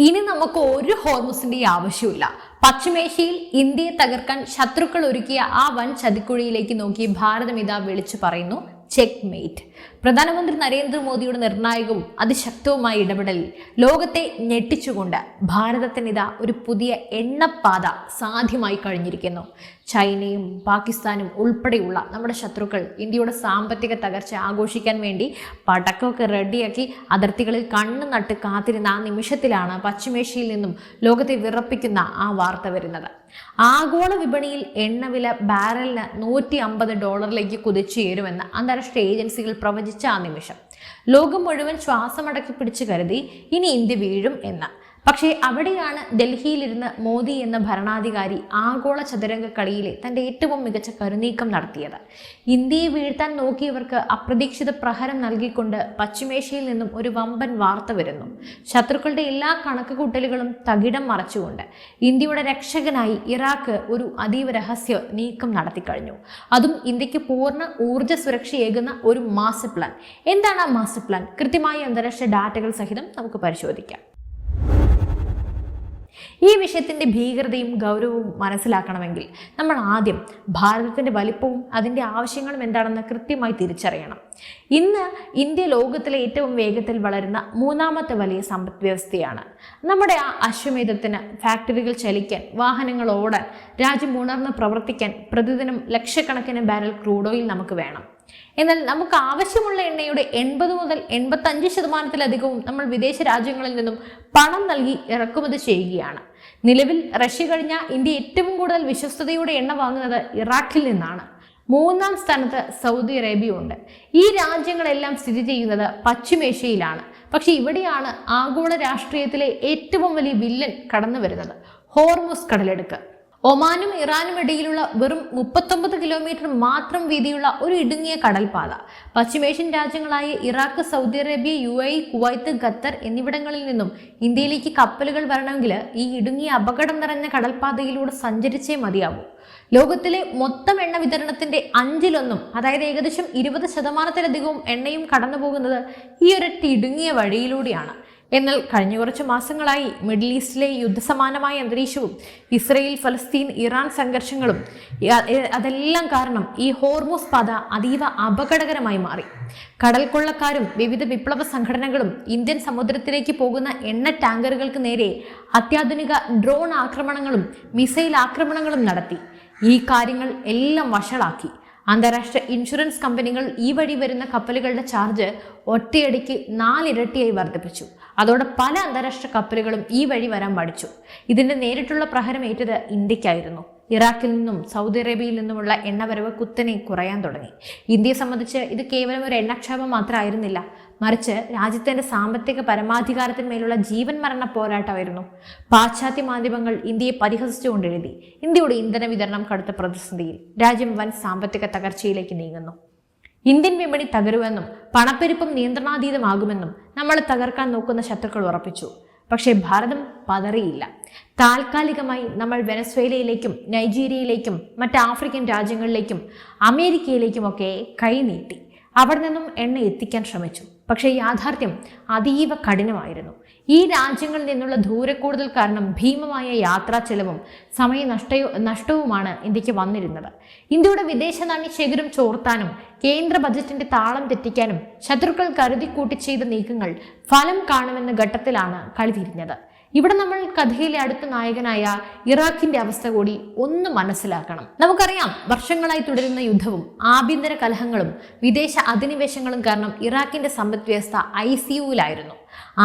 ഇനി നമുക്ക് ഒരു ഹോർമുസിന്റെ ആവശ്യമില്ല. പശ്ചിമേഷ്യയിൽ ഇന്ത്യയെ തകർക്കാൻ ശത്രുക്കൾ ഒരുക്കിയ ആ വൻ ചതിക്കുഴിയിലേക്ക് നോക്കി ഭാരതം ഇതാ വിളിച്ചു പറയുന്നു ചെക്ക് മേറ്റ്. പ്രധാനമന്ത്രി നരേന്ദ്രമോദിയുടെ നിർണായകവും അതിശക്തവുമായ ഇടപെടലിൽ ലോകത്തെ ഞെട്ടിച്ചുകൊണ്ട് ഭാരതത്തിന് ഇതാ ഒരു പുതിയ എണ്ണപ്പാത സാധ്യമായി കഴിഞ്ഞിരിക്കുന്നു. ചൈനയും പാകിസ്ഥാനും ഉൾപ്പെടെയുള്ള നമ്മുടെ ശത്രുക്കൾ ഇന്ത്യയുടെ സാമ്പത്തിക തകർച്ച ആഘോഷിക്കാൻ വേണ്ടി പടക്കമൊക്കെ റെഡിയാക്കി അതിർത്തികളിൽ കണ്ണു നട്ട് കാത്തിരുന്ന ആ നിമിഷത്തിലാണ് പശ്ചിമേഷ്യയിൽ നിന്നും ലോകത്തെ വിറപ്പിക്കുന്ന ആ വാർത്ത വരുന്നത്. ആഗോള വിപണിയിൽ എണ്ണവില ബാരലിന് $150 കുതിച്ചുയരുമെന്ന് അന്താരാഷ്ട്ര ഏജൻസികൾ പ്രവചിച്ച ആ നിമിഷം ലോകം മുഴുവൻ ശ്വാസമടക്കി പിടിച്ചു കരുതി ഇനി ഇന്ത്യ വീഴും എന്ന്. പക്ഷേ അവിടെയാണ് ഡൽഹിയിലിരുന്ന് മോദി എന്ന ഭരണാധികാരി ആഗോള ചതുരംഗ കളിയിലെ തൻ്റെ ഏറ്റവും മികച്ച കരുനീക്കം നടത്തിയത്. ഇന്ത്യയെ വീഴ്ത്താൻ നോക്കിയവർക്ക് അപ്രതീക്ഷിത പ്രഹരം നൽകിക്കൊണ്ട് പശ്ചിമേഷ്യയിൽ നിന്നും ഒരു വമ്പൻ വാർത്ത വരുന്നു. ശത്രുക്കളുടെ എല്ലാ കണക്കുകൂട്ടലുകളും തകിടം മറച്ചുകൊണ്ട് ഇന്ത്യയുടെ രക്ഷകനായി ഇറാഖ് ഒരു അതീവ രഹസ്യ നീക്കം നടത്തിക്കഴിഞ്ഞു. അതും ഇന്ത്യക്ക് പൂർണ്ണ ഊർജ്ജ സുരക്ഷയേകുന്ന ഒരു മാസ്റ്റർ പ്ലാൻ. എന്താണ് ആ മാസ്റ്റർ പ്ലാൻ? കൃത്യമായ അന്താരാഷ്ട്ര ഡാറ്റകൾ സഹിതം നമുക്ക് പരിശോധിക്കാം. ഈ വിഷയത്തിൻ്റെ ഭീകരതയും ഗൗരവവും മനസ്സിലാക്കണമെങ്കിൽ നമ്മൾ ആദ്യം ഭാരതത്തിൻ്റെ വലിപ്പവും അതിൻ്റെ ആവശ്യങ്ങളും എന്താണെന്ന് കൃത്യമായി തിരിച്ചറിയണം. ഇന്ന് ഇന്ത്യ ലോകത്തിലെ ഏറ്റവും വേഗത്തിൽ വളരുന്ന മൂന്നാമത്തെ വലിയ സമ്പദ് വ്യവസ്ഥയാണ്. നമ്മുടെ ആ അശ്വമേധത്തിന് ഫാക്ടറികൾ ചലിക്കാൻ, വാഹനങ്ങൾ ഓടാൻ, രാജ്യം ഉണർന്ന് പ്രവർത്തിക്കാൻ പ്രതിദിനം ലക്ഷക്കണക്കിന് ബാരൽ ക്രൂഡ് ഓയിൽ നമുക്ക് വേണം. എന്നാൽ നമുക്ക് ആവശ്യമുള്ള എണ്ണയുടെ 80 മുതൽ 85% നമ്മൾ വിദേശ രാജ്യങ്ങളിൽ നിന്നും പണം നൽകി ഇറക്കുമതി ചെയ്യുകയാണ്. നിലവിൽ റഷ്യ കഴിഞ്ഞ ഇന്ത്യ ഏറ്റവും കൂടുതൽ വിശ്വസ്തയോടെ എണ്ണ വാങ്ങുന്നത് ഇറാഖിൽ നിന്നാണ്. 3-ാം സ്ഥാനത്ത് സൗദി അറേബ്യ ഉണ്ട്. ഈ രാജ്യങ്ങളെല്ലാം സ്ഥിതി ചെയ്യുന്നത് പശ്ചിമേഷ്യയിലാണ്. പക്ഷെ ഇവിടെയാണ് ആഗോള രാഷ്ട്രീയത്തിലെ ഏറ്റവും വലിയ വില്ലൻ കടന്നു വരുന്നത്, ഹോർമുസ് കടലെടുക്ക്. ഒമാനും ഇറാനും ഇടയിലുള്ള വെറും 39 കിലോമീറ്റർ മാത്രം വീതിയുള്ള ഒരു ഇടുങ്ങിയ കടൽപാത പശ്ചിമേഷ്യൻ രാജ്യങ്ങളായ Iraq, Saudi Arabia, UAE, Kuwait, Qatar എന്നിവിടങ്ങളിൽ നിന്നും ഇന്ത്യയിലേക്ക് കപ്പലുകൾ വരണമെങ്കിൽ ഈ ഇടുങ്ങിയ അപകടം നിറഞ്ഞ കടൽപാതയിലൂടെ സഞ്ചരിച്ചേ മതിയാവൂ. ലോകത്തിലെ മൊത്തം എണ്ണ വിതരണത്തിന്റെ 1/5, അതായത് ഏകദേശം 20% എണ്ണയും കടന്നു പോകുന്നത് ഈ ഒരൊറ്റ ഇടുങ്ങിയ വഴിയിലൂടെയാണ്. എന്നാൽ കഴിഞ്ഞ കുറച്ച് മാസങ്ങളായി മിഡിൽ ഈസ്റ്റിലെ യുദ്ധസമാനമായ അന്തരീക്ഷവും ഇസ്രയേൽ, ഫലസ്തീൻ, ഇറാൻ സംഘർഷങ്ങളും അതെല്ലാം കാരണം ഈ ഹോർമുസ് പാത അതീവ അപകടകരമായി മാറി. കടൽ കൊള്ളക്കാരും വിവിധ വിപ്ലവ സംഘടനകളും ഇന്ത്യൻ സമുദ്രത്തിലേക്ക് പോകുന്ന എണ്ണ ടാങ്കറുകൾക്ക് നേരെ അത്യാധുനിക ഡ്രോൺ ആക്രമണങ്ങളും മിസൈൽ ആക്രമണങ്ങളും നടത്തി. ഈ കാര്യങ്ങൾ എല്ലാം വഷളാക്കി. അന്താരാഷ്ട്ര ഇൻഷുറൻസ് കമ്പനികൾ ഈ വഴി വരുന്ന കപ്പലുകളുടെ ചാർജ് ഒറ്റയടിക്ക് 4 ഇരട്ടിയായി വർദ്ധിപ്പിച്ചു. അതോടെ പല അന്താരാഷ്ട്ര കപ്പലുകളും ഈ വഴി വരാൻ മടിച്ചു. ഇതിന്റെ നേരിട്ടുള്ള പ്രഹരം ഏറ്റത് ഇന്ത്യക്കായിരുന്നു. ഇറാഖിൽ നിന്നും സൗദി അറേബ്യയിൽ നിന്നുമുള്ള എണ്ണവരവ് കുത്തനെ കുറയാൻ തുടങ്ങി. ഇന്ത്യയെ സംബന്ധിച്ച് ഇത് കേവലം ഒരു എണ്ണക്ഷാമം മാത്രമായിരുന്നില്ല, മറിച്ച് രാജ്യത്തിന്റെ സാമ്പത്തിക പരമാധികാരത്തിന്മേലുള്ള ജീവൻ മരണ പോരാട്ടമായിരുന്നു. പാശ്ചാത്യ മാധ്യമങ്ങൾ ഇന്ത്യയെ പരിഹസിച്ചുകൊണ്ട് എഴുതി, ഇന്ത്യയുടെ ഇന്ധന വിതരണം കടുത്ത പ്രതിസന്ധിയിൽ, രാജ്യം വൻ സാമ്പത്തിക തകർച്ചയിലേക്ക് നീങ്ങുന്നു, ഇന്ത്യൻ വിപണി തകരുമെന്നും പണപ്പെരുപ്പം നിയന്ത്രണാതീതമാകുമെന്നും നമ്മളെ തകർക്കാൻ നോക്കുന്ന ശത്രുക്കൾ ഉറപ്പിച്ചു. പക്ഷേ ഭാരതം പതറിയില്ല. താൽക്കാലികമായി നമ്മൾ വെനസ്വേലയിലേക്കും നൈജീരിയയിലേക്കും മറ്റ് ആഫ്രിക്കൻ രാജ്യങ്ങളിലേക്കും അമേരിക്കയിലേക്കുമൊക്കെ കൈനീട്ടി അവിടെ നിന്നും എണ്ണ എത്തിക്കാൻ ശ്രമിച്ചു. പക്ഷേ യാഥാർത്ഥ്യം അതീവ കഠിനമായിരുന്നു. ഈ രാജ്യങ്ങളിൽ നിന്നുള്ള ദൂരക്കൂടുതൽ കാരണം ഭീമമായ യാത്രാ ചെലവും സമയ നഷ്ടവുമാണ് ഇന്ത്യക്ക് വന്നിരുന്നത്. ഇന്ത്യയുടെ വിദേശ നാണ്യ ശേഖരം ചോർത്താനും കേന്ദ്ര ബജറ്റിന്റെ താളം തെറ്റിക്കാനും ശത്രുക്കൾ കരുതിക്കൂട്ടി ചെയ്ത നീക്കങ്ങൾ ഫലം കാണുമെന്ന ഘട്ടത്തിലാണ് കളി തിരിഞ്ഞത്. ഇവിടെ നമ്മൾ കഥയിലെ അടുത്ത നായകനായ ഇറാഖിന്റെ അവസ്ഥ കൂടി ഒന്ന് മനസ്സിലാക്കണം. നമുക്കറിയാം, വർഷങ്ങളായി തുടരുന്ന യുദ്ധവും ആഭ്യന്തര കലഹങ്ങളും വിദേശ അധിനിവേശങ്ങളും കാരണം ഇറാഖിന്റെ സമ്പദ് വ്യവസ്ഥ ICUവിലായിരുന്നു.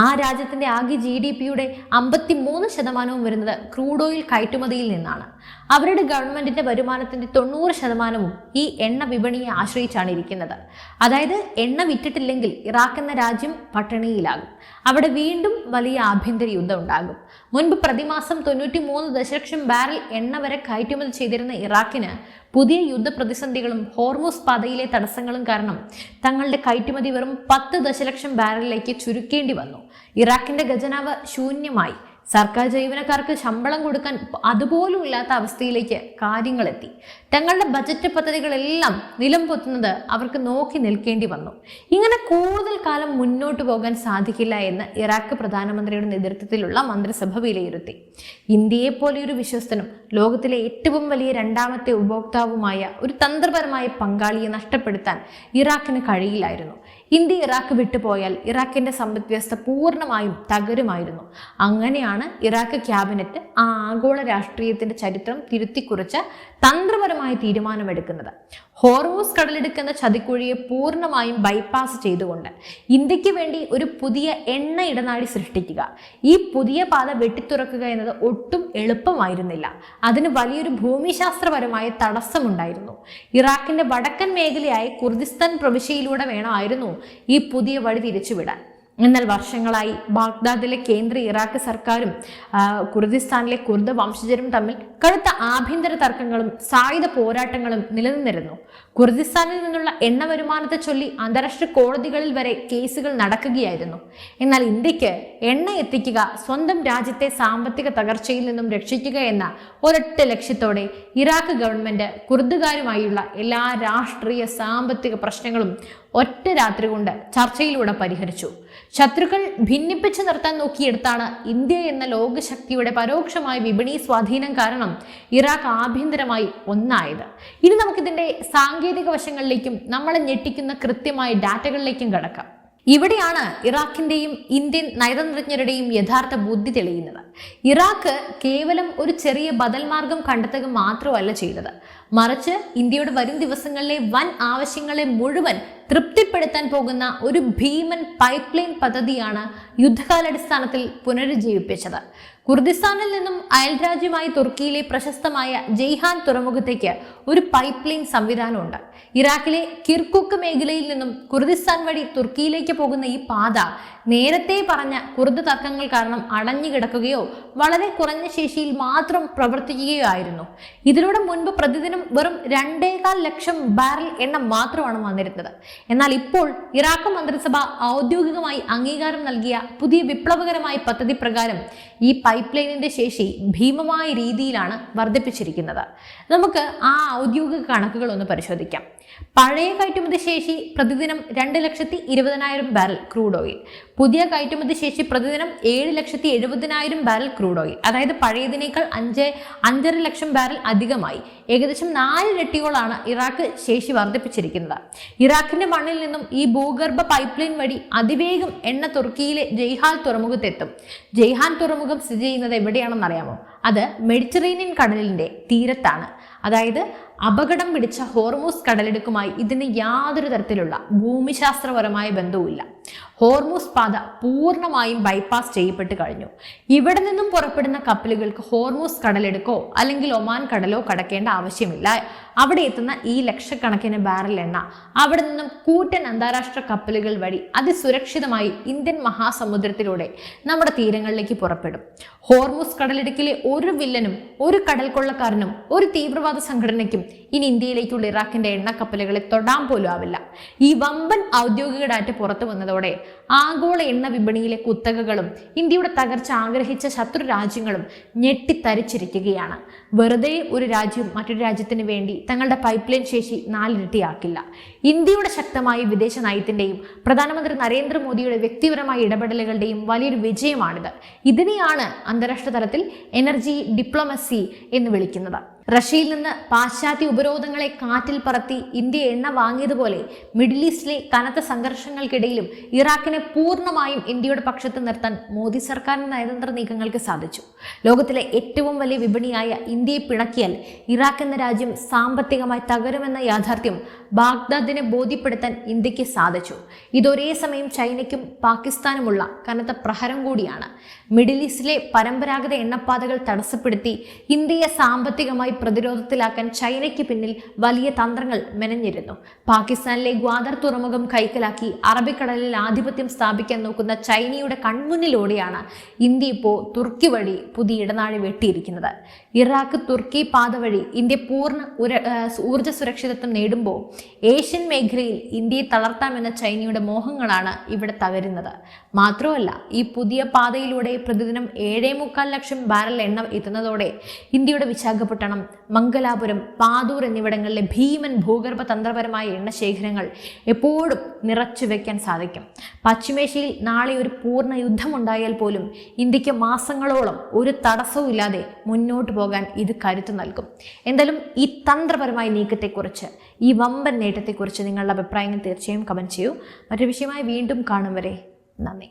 ആ രാജ്യത്തിന്റെ ആകെ GDPയുടെ 53% വരുന്നത് ക്രൂഡ് ഓയിൽ കയറ്റുമതിയിൽ നിന്നാണ്. അവരുടെ ഗവൺമെന്റിന്റെ വരുമാനത്തിന്റെ 90% ഈ എണ്ണ വിപണിയെ ആശ്രയിച്ചാണ് ഇരിക്കുന്നത്. അതായത് എണ്ണ വിറ്റിട്ടില്ലെങ്കിൽ ഇറാഖ് എന്ന രാജ്യം പട്ടിണിയിലാകും. അവിടെ വീണ്ടും വലിയ ആഭ്യന്തര യുദ്ധം ഉണ്ടാകും. മുൻപ് പ്രതിമാസം 93 ദശലക്ഷം ബാരൽ എണ്ണ വരെ കയറ്റുമതി ചെയ്തിരുന്ന ഇറാഖിന് പുതിയ യുദ്ധ പ്രതിസന്ധികളും ഹോർമുസ് പാതയിലെ തടസ്സങ്ങളും കാരണം തങ്ങളുടെ കയറ്റുമതി വെറും 10 ദശലക്ഷം ബാരലിലേക്ക് ചുരുക്കേണ്ടി വന്നു. ഇറാഖിന്റെ ഖജനാവ് ശൂന്യമായി. സർക്കാർ ജീവനക്കാർക്ക് ശമ്പളം കൊടുക്കാൻ അതുപോലും ഇല്ലാത്ത അവസ്ഥയിലേക്ക് കാര്യങ്ങളെത്തി. തങ്ങളുടെ ബജറ്റ് പദ്ധതികളെല്ലാം നിലം പൊത്തുന്നത് അവർക്ക് നോക്കി നിൽക്കേണ്ടി വന്നു. ഇങ്ങനെ കൂടുതൽ കാലം മുന്നോട്ട് പോകാൻ സാധിക്കില്ല എന്ന് ഇറാഖ് പ്രധാനമന്ത്രിയുടെ നേതൃത്വത്തിലുള്ള മന്ത്രിസഭ വിലയിരുത്തി. ഇന്ത്യയെ പോലെ ഒരു വിശ്വസ്തനും ലോകത്തിലെ ഏറ്റവും വലിയ രണ്ടാമത്തെ ഉപഭോക്താവുമായ ഒരു തന്ത്രപരമായ പങ്കാളിയെ നഷ്ടപ്പെടുത്താൻ ഇറാഖിന് കഴിയില്ലായിരുന്നു. ഇന്ത്യ ഇറാഖ് വിട്ടുപോയാൽ ഇറാഖിന്റെ സമ്പദ് വ്യവസ്ഥ പൂർണ്ണമായും തകരുമായിരുന്നു. അങ്ങനെയാണ് ഇറാഖ് ക്യാബിനറ്റ് ആ ആഗോള രാഷ്ട്രീയത്തിന്റെ ചരിത്രം തിരുത്തിക്കുറിച്ച് തന്ത്രപരമായ തീരുമാനമെടുക്കുന്നത്. ഹോർമൂസ് കടലിടുക്ക് എന്ന ചതിക്കുഴിയെ പൂർണ്ണമായും ബൈപ്പാസ് ചെയ്തുകൊണ്ട് ഇന്ത്യക്ക് വേണ്ടി ഒരു പുതിയ എണ്ണ ഇടനാഴി സൃഷ്ടിക്കുക. ഈ പുതിയ പാത വെട്ടിത്തുറക്കുക എന്നത് ഒട്ടും എളുപ്പമായിരുന്നില്ല. അതിന് വലിയൊരു ഭൂമിശാസ്ത്രപരമായ തടസ്സമുണ്ടായിരുന്നു. ഇറാഖിന്റെ വടക്കൻ മേഖലയായ കുർദിസ്ഥാൻ പ്രവിശ്യയിലൂടെ വേണമായിരുന്നു ഈ പുതിയ വഴി തിരിച്ചുവിടാൻ. എന്നാൽ വർഷങ്ങളായി ബാഗ്ദാദിലെ കേന്ദ്ര ഇറാഖ് സർക്കാരും കുർദിസ്ഥാനിലെ കുർദ് വംശജരും തമ്മിൽ കടുത്ത ആഭ്യന്തര തർക്കങ്ങളും സായുധ പോരാട്ടങ്ങളും നിലനിന്നിരുന്നു. കുർദിസ്ഥാനിൽ നിന്നുള്ള എണ്ണ വരുമാനത്തെ ചൊല്ലി അന്താരാഷ്ട്ര കോടതികളിൽ വരെ കേസുകൾ നടക്കുകയായിരുന്നു. എന്നാൽ ഇന്ത്യക്ക് എണ്ണ എത്തിക്കുക, സ്വന്തം രാജ്യത്തെ സാമ്പത്തിക തകർച്ചയിൽ നിന്നും രക്ഷിക്കുക എന്ന ഒരൊറ്റ ലക്ഷ്യത്തോടെ ഇറാഖ് ഗവൺമെന്റ് കുർദുകാരുമായുള്ള എല്ലാ രാഷ്ട്രീയ സാമ്പത്തിക പ്രശ്നങ്ങളും ഒറ്റ രാത്രി കൊണ്ട് ചർച്ചയിലൂടെ പരിഹരിച്ചു. ശത്രുക്കൾ ഭിന്നിപ്പിച്ചു നിർത്താൻ നോക്കിയെടുത്താണ് ഇന്ത്യ എന്ന ലോകശക്തിയുടെ പരോക്ഷമായ വിപണി സ്വാധീനം കാരണം ഇറാഖ് ആഭ്യന്തരമായി ഒന്നായത്. ഇനി നമുക്കിതിന്റെ സാങ്കേതിക വശങ്ങളിലേക്കും നമ്മളെ ഞെട്ടിക്കുന്ന കൃത്യമായ ഡാറ്റകളിലേക്കും കടക്കാം. ഇവിടെയാണ് ഇറാഖിന്റെയും ഇന്ത്യൻ നയതന്ത്രജ്ഞരുടെയും യഥാർത്ഥ ബുദ്ധി തെളിയുന്നത്. ഇറാഖ് കേവലം ഒരു ചെറിയ ബദൽ മാർഗം കണ്ടെത്തുക മാത്രമല്ല ചെയ്തത്, മറിച്ച് ഇന്ത്യയുടെ വരും ദിവസങ്ങളിലെ വൻ ആവശ്യങ്ങളെ മുഴുവൻ തൃപ്തിപ്പെടുത്താൻ പോകുന്ന ഒരു ഭീമൻ പൈപ്പ് ലൈൻ പദ്ധതിയാണ് യുദ്ധകാലാടിസ്ഥാനത്തിൽ പുനരുജ്ജീവിപ്പിച്ചത്. കുർദിസ്ഥാനിൽ നിന്നും അയൽരാജ്യമായ തുർക്കിയിലെ പ്രശസ്തമായ ജയ്ഹാൻ തുറമുഖത്തേക്ക് ഒരു പൈപ്പ് ലൈൻ സംവിധാനമുണ്ട്. ഇറാഖിലെ കിർക്കുക്ക് മേഖലയിൽ നിന്നും കുർദിസ്ഥാൻ വഴി തുർക്കിയിലേക്ക് പോകുന്ന ഈ പാത നേരത്തെ പറഞ്ഞ കുർദ് തർക്കങ്ങൾ കാരണം അടഞ്ഞു കിടക്കുകയോ വളരെ കുറഞ്ഞ ശേഷിയിൽ മാത്രം പ്രവർത്തിക്കുകയോ ആയിരുന്നു. ഇതിലൂടെ മുൻപ് പ്രതിദിനം വെറും 2.25 ലക്ഷം ബാരൽ എണ്ണ മാത്രമാണ് വന്നിരുന്നത്. എന്നാൽ ഇപ്പോൾ ഇറാഖ് മന്ത്രിസഭ ഔദ്യോഗികമായി അംഗീകാരം നൽകിയ പുതിയ വിപ്ലവകരമായ പദ്ധതി പ്രകാരം ഈ പൈപ്പ് ലൈനിന്റെ ശേഷി ഭീമമായ രീതിയിലാണ് വർദ്ധിപ്പിച്ചിരിക്കുന്നത്. നമുക്ക് ആ ഔദ്യോഗിക കണക്കുകൾ ഒന്ന് പരിശോധിക്കാം. പഴയ കയറ്റുമതി ശേഷി പ്രതിദിനം 2,20,000 ബാരൽ ക്രൂഡ് ഓയിൽ. പുതിയ കയറ്റുമതി ശേഷി പ്രതിദിനം 7,70,000 ബാരൽ ക്രൂഡ് ഓയിൽ. അതായത് പഴയതിനേക്കാൾ 5.5 ലക്ഷം ബാരൽ അധികമായി. ഏകദേശം 4 ഇരട്ടിയോളാണ് ഇറാഖ് ശേഷി വർദ്ധിപ്പിച്ചിരിക്കുന്നത്. ഇറാഖിന്റെ മണ്ണിൽ നിന്നും ഈ ഭൂഗർഭ പൈപ്പ് ലൈൻ വഴി അതിവേഗം എണ്ണ തുർക്കിയിലെ ജയ്ഹാൻ തുറമുഖത്തെത്തും. ജയ്ഹാൻ തുറമുഖം സ്ഥിതി ചെയ്യുന്നത് എവിടെയാണെന്ന് അറിയാമോ? അത് മെഡിറ്ററേനിയൻ കടലിന്റെ തീരത്താണ്. അതായത് അപകടം പിടിച്ച ഹോർമൂസ് കടലിടുക്കുമായി ഇതിന് യാതൊരു തരത്തിലുള്ള ഭൂമിശാസ്ത്രപരമായ ബന്ധവുമില്ല. ഹോർമൂസ് പാത പൂർണ്ണമായും ബൈപ്പാസ് ചെയ്യപ്പെട്ട് കഴിഞ്ഞു. ഇവിടെ നിന്നും പുറപ്പെടുന്ന കപ്പലുകൾക്ക് ഹോർമൂസ് കടലെടുക്കോ അല്ലെങ്കിൽ ഒമാൻ കടലോ കടക്കേണ്ട ആവശ്യമില്ല. അവിടെ എത്തുന്ന ഈ ലക്ഷക്കണക്കിന് ബാരൽ എണ്ണ അവിടെ നിന്നും കൂറ്റൻ അന്താരാഷ്ട്ര കപ്പലുകൾ വഴി അതിസുരക്ഷിതമായി ഇന്ത്യൻ മഹാസമുദ്രത്തിലൂടെ നമ്മുടെ തീരങ്ങളിലേക്ക് പുറപ്പെടും. ഹോർമൂസ് കടലിടുക്കിലെ ഒരു വില്ലനും ഒരു കടൽ കൊള്ളക്കാരനും ഒരു തീവ്രവാദ സംഘടനയ്ക്കും ഇനി ഇന്ത്യയിലേക്കുള്ള ഇറാഖിന്റെ എണ്ണക്കപ്പലുകളെ തൊടാൻ പോലും ആവില്ല. ഈ വമ്പൻ ഔദ്യോഗിക ഡാറ്റ പുറത്തു വന്നതോടെ ആഗോള എണ്ണ വിപണിയിലെ കുത്തകകളും ഇന്ത്യയുടെ തകർച്ച ആഗ്രഹിച്ച ശത്രു രാജ്യങ്ങളും ഞെട്ടിത്തരിച്ചിരിക്കുകയാണ്. വെറുതെ ഒരു രാജ്യം മറ്റൊരു രാജ്യത്തിന് വേണ്ടി തങ്ങളുടെ പൈപ്പ് ലൈൻ ശേഷി 4 ഇരട്ടിയാക്കില്ല. ഇന്ത്യയുടെ ശക്തമായ വിദേശ നയത്തിന്റെയും പ്രധാനമന്ത്രി നരേന്ദ്രമോദിയുടെ വ്യക്തിപരമായ ഇടപെടലുകളുടെയും വലിയൊരു വിജയമാണിത്. ഇതിനെയാണ് അന്താരാഷ്ട്ര തലത്തിൽ എനർജി ഡിപ്ലോമസി എന്ന് വിളിക്കുന്നത്. റഷ്യയിൽ നിന്ന് പാശ്ചാത്യ ഉപരോധങ്ങളെ കാറ്റിൽ പറത്തി ഇന്ത്യ എണ്ണ വാങ്ങിയതുപോലെ മിഡിൽ ഈസ്റ്റിലെ കനത്ത സംഘർഷങ്ങൾക്കിടയിലും ഇറാഖിനെ പൂർണ്ണമായും ഇന്ത്യയുടെ പക്ഷത്ത് നിർത്താൻ മോദി സർക്കാരിന്റെ നയതന്ത്ര നീക്കങ്ങൾക്ക് സാധിച്ചു. ലോകത്തിലെ ഏറ്റവും വലിയ വിപണിയായ ഇന്ത്യയെ പിണക്കിയാൽ ഇറാഖ് എന്ന രാജ്യം സാമ്പത്തികമായി തകരുമെന്ന യാഥാർത്ഥ്യം ബാഗ്ദാദിനെ ബോധ്യപ്പെടുത്താൻ ഇന്ത്യക്ക് സാധിച്ചു. ഇതൊരേ സമയം ചൈനയ്ക്കും പാകിസ്ഥാനുമുള്ള കനത്ത പ്രഹരം കൂടിയാണ്. മിഡിൽ ഈസ്റ്റിലെ പരമ്പരാഗത എണ്ണപ്പാതകൾ തടസ്സപ്പെടുത്തി ഇന്ത്യയെ സാമ്പത്തികമായി പ്രതിരോധത്തിലാക്കാൻ ചൈനയ്ക്ക് പിന്നിൽ വലിയ തന്ത്രങ്ങൾ മെനഞ്ഞിരുന്നു. പാകിസ്ഥാനിലെ ഗ്വാദർ തുറമുഖം കൈക്കലാക്കി അറബിക്കടലിൽ ആധിപത്യം സ്ഥാപിക്കാൻ നോക്കുന്ന ചൈനയുടെ കൺമുന്നിലൂടെയാണ് ഇന്ത്യ ഇപ്പോൾ തുർക്കി വഴി പുതിയ ഇടനാഴി വെട്ടിയിരിക്കുന്നത്. ഇറാഖ് തുർക്കി പാത വഴി ഇന്ത്യ പൂർണ്ണ ഊർജ്ജ സുരക്ഷിതത്വം നേടുമ്പോൾ ഏഷ്യൻ മേഖലയിൽ ഇന്ത്യയെ തളർത്താമെന്ന ചൈനയുടെ മോഹങ്ങളാണ് ഇവിടെ തകരുന്നത്. മാത്രമല്ല, ഈ പുതിയ പാതയിലൂടെ പ്രതിദിനം 7.25 ലക്ഷം ബാരൽ എണ്ണ എത്തുന്നതോടെ ഇന്ത്യയുടെ വിശാഖപട്ടണം, മംഗലാപുരം, പാതൂർ എന്നിവിടങ്ങളിലെ ഭീമൻ ഭൂഗർഭ തന്ത്രപരമായ എണ്ണശേഖരങ്ങൾ എപ്പോഴും നിറച്ചു വെക്കാൻ സാധിക്കും. പശ്ചിമേഷ്യയിൽ നാളെ ഒരു പൂർണ്ണ യുദ്ധമുണ്ടായാൽ പോലും ഇന്ത്യക്ക് മാസങ്ങളോളം ഒരു തടസ്സവും ഇല്ലാതെ മുന്നോട്ട് പോകാൻ ഇത് കരുത്ത് നൽകും. എന്തായാലും ഈ തന്ത്രപരമായ നീക്കത്തെക്കുറിച്ച്, ഈ വമ്പൻ നേട്ടത്തെക്കുറിച്ച് നിങ്ങളുടെ അഭിപ്രായങ്ങൾ തീർച്ചയായും കമന്റ് ചെയ്യൂ. മറ്റൊരു വിഷയമായി വീണ്ടും കാണും വരെ നന്ദി.